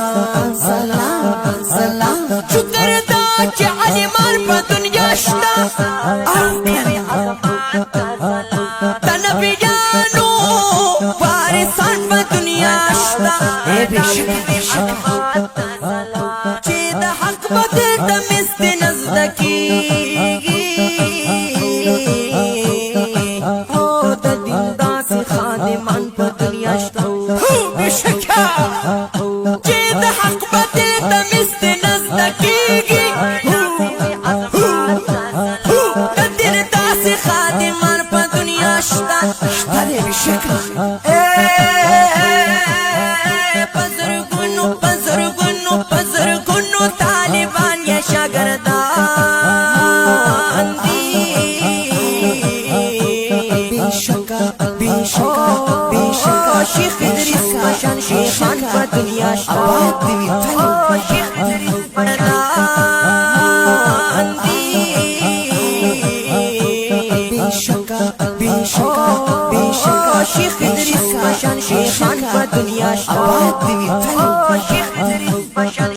سلام سلام شکر دا چې عالمان په دنیا شته او کوي د نبیانو وارثان په دنیا شته چې د حق بدل د مست نزد کیږي او د دین داسې خادمان په دنیا شته بشکا چې د حق بدل د مست نزد کیږي د دین داسې خادمان په دنیا شته بشکا پزرگونو طالبان یا شاگردان دی بیشکا شیخ ادریس کاشان شیخان پا دنیا شاید دیوی شیخ ادریس پردان دی بیشکا شیخ ادریس کاشان شیخان پا دنیا شاید دیوی